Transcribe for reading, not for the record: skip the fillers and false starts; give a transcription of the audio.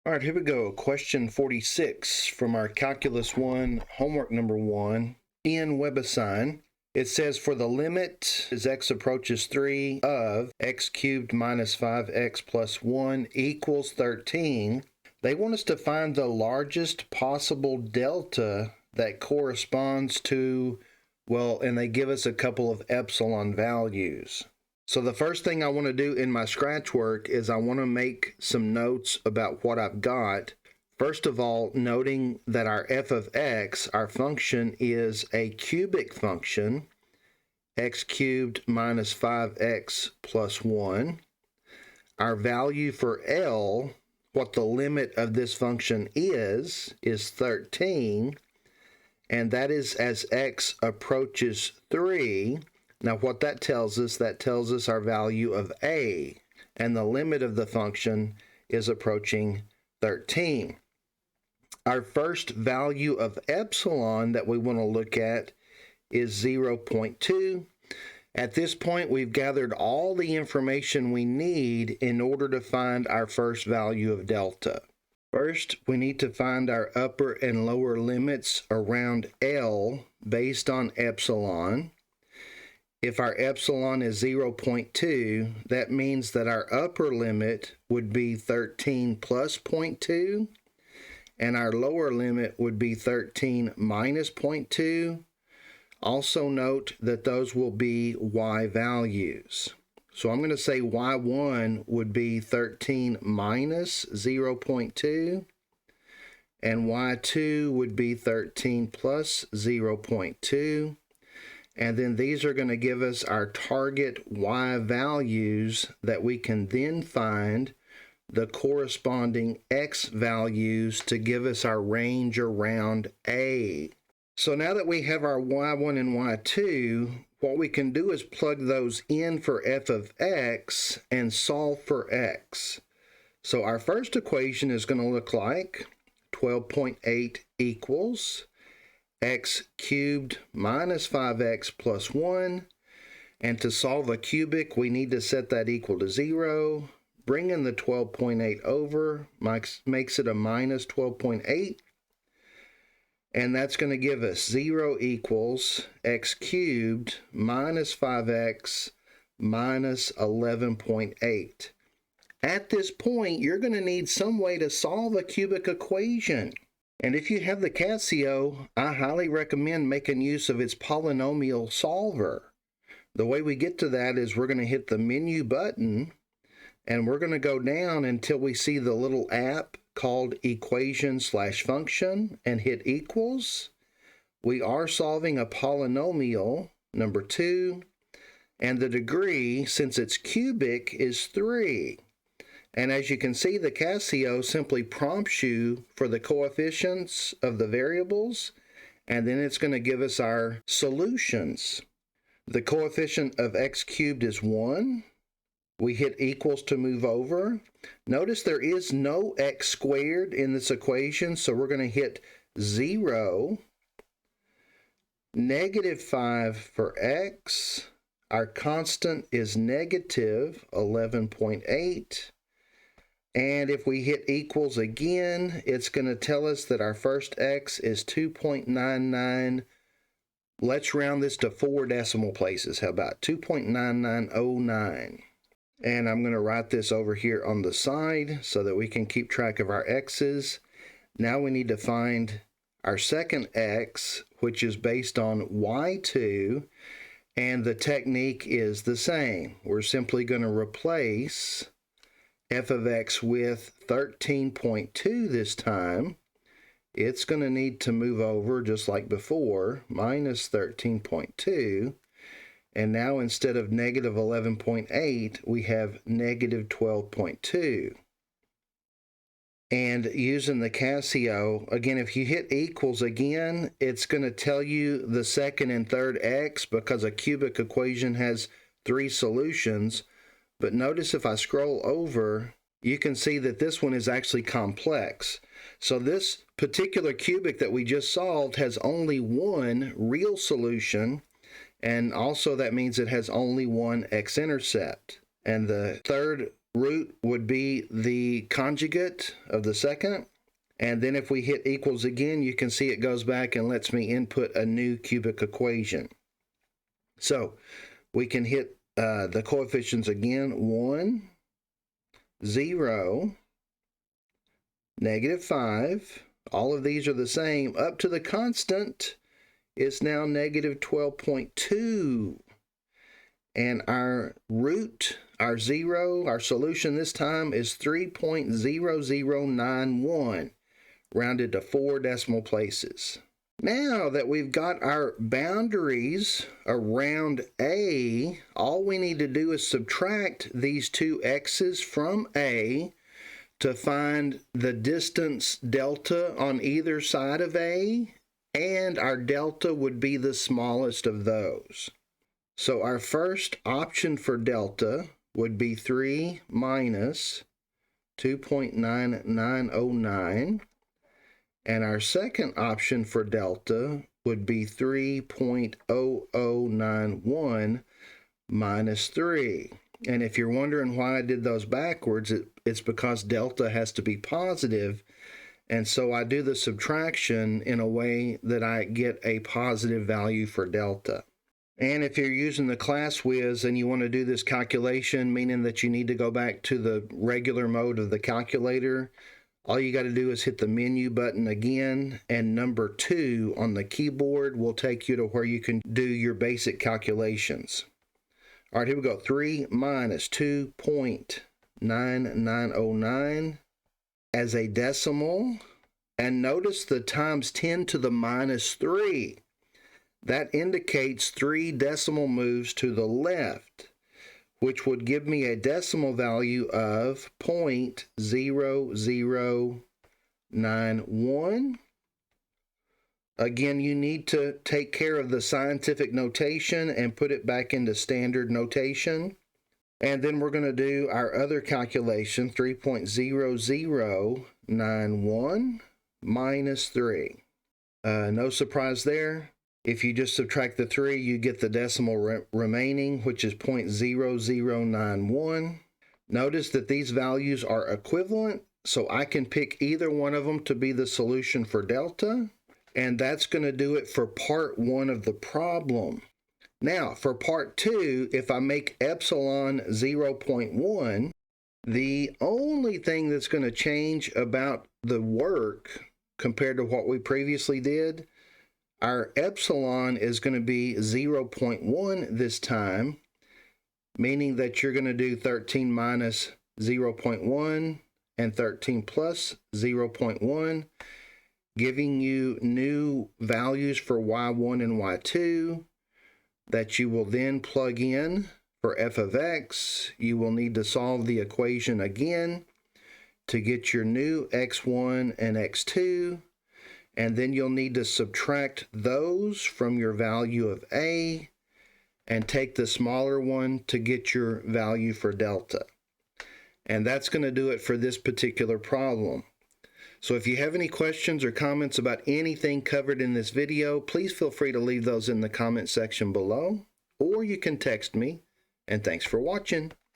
All right, here we go. Question 46 from our Calculus 1 homework number 1 in WebAssign. It says for the limit as x approaches 3 of x cubed minus 5x plus 1 equals 13, they want us to find the largest possible delta that corresponds to, well, and they give us a couple of epsilon values. So the first thing I want to do in my scratch work is I want to make some notes about what I've got. First of all, noting that our f of x, our function, is a cubic function, x cubed minus 5x plus 1. Our value for L, what the limit of this function is 13, and that is as x approaches 3. Now what that tells us our value of a, and the limit of the function is approaching 13. Our first value of epsilon that we want to look at is 0.2. At this point, we've gathered all the information we need in order to find our first value of delta. First, we need to find our upper and lower limits around L based on epsilon. If our epsilon is 0.2, that means that our upper limit would be 13 plus 0.2, and our lower limit would be 13 minus 0.2. Also note that those will be y values. So I'm going to say y1 would be 13 minus 0.2, and y2 would be 13 plus 0.2. And then these are going to give us our target y values that we can then find the corresponding x values to give us our range around A. So now that we have our y1 and y2, what we can do is plug those in for f of x and solve for x. So our first equation is going to look like 12.8 equals x cubed minus 5x plus 1, and to solve a cubic we need to set that equal to 0. Bringing the 12.8 over makes it a minus 12.8, and that's going to give us 0 equals x cubed minus 5x minus 11.8. At this point, you're going to need some way to solve a cubic equation. And if you have the Casio, I highly recommend making use of its polynomial solver. The way we get to that is we're going to hit the menu button, and we're going to go down until we see the little app called equation/function and hit equals. We are solving a polynomial, number 2, and the degree, since it's cubic, is 3. And as you can see, the Casio simply prompts you for the coefficients of the variables, and then it's going to give us our solutions. The coefficient of x cubed is 1. We hit equals to move over. Notice there is no x squared in this equation, so we're going to hit 0. Negative 5 for x. Our constant is negative 11.8. And if we hit equals again, it's going to tell us that our first x is 2.99. Let's round this to 4 decimal places. How about 2.9909? And I'm going to write this over here on the side so that we can keep track of our x's. Now we need to find our second x, which is based on y2, and the technique is the same. We're simply going to replace f of x with 13.2 this time. It's going to need to move over just like before, minus 13.2. And now instead of negative 11.8, we have negative 12.2. And using the Casio, again, if you hit equals again, it's going to tell you the second and third x because a cubic equation has 3 solutions. But notice if I scroll over, you can see that this one is actually complex. So this particular cubic that we just solved has only one real solution, and also that means it has only one x-intercept. And the third root would be the conjugate of the second. And then if we hit equals again, you can see it goes back and lets me input a new cubic equation. So we can hit the coefficients again, 1, 0, -5. All of these are the same. Up to the constant is now -12.2. And our root, our 0, our solution this time is 3.0091, rounded to 4 decimal places. Now that we've got our boundaries around A, all we need to do is subtract these two x's from A to find the distance delta on either side of A, and our delta would be the smallest of those. So our first option for delta would be 3 minus 2.9909. And our second option for delta would be 3.0091 minus 3. And if you're wondering why I did those backwards, it's because delta has to be positive. And so I do the subtraction in a way that I get a positive value for delta. And if you're using the ClassWiz and you want to do this calculation, meaning that you need to go back to the regular mode of the calculator, all you got to do is hit the menu button again, and number 2 on the keyboard will take you to where you can do your basic calculations. All right, here we go. 3 minus 2.9909 as a decimal. And notice the times 10 to the minus 3. That indicates 3 decimal moves to the left, which would give me a decimal value of 0.0091. Again, you need to take care of the scientific notation and put it back into standard notation. And then we're going to do our other calculation, 3.0091 minus 3. No surprise there. If you just subtract the 3, you get the decimal remaining, which is 0.0091. Notice that these values are equivalent, so I can pick either one of them to be the solution for delta, and that's going to do it for part 1 of the problem. Now, for part 2, if I make epsilon 0.1, the only thing that's going to change about the work compared to what we previously did, our epsilon is going to be 0.1 this time, meaning that you're going to do 13 minus 0.1 and 13 plus 0.1, giving you new values for y1 and y2 that you will then plug in for f of x. You will need to solve the equation again to get your new x1 and x2. And then you'll need to subtract those from your value of A and take the smaller one to get your value for delta. And that's going to do it for this particular problem. So if you have any questions or comments about anything covered in this video, please feel free to leave those in the comment section below, or you can text me. And thanks for watching.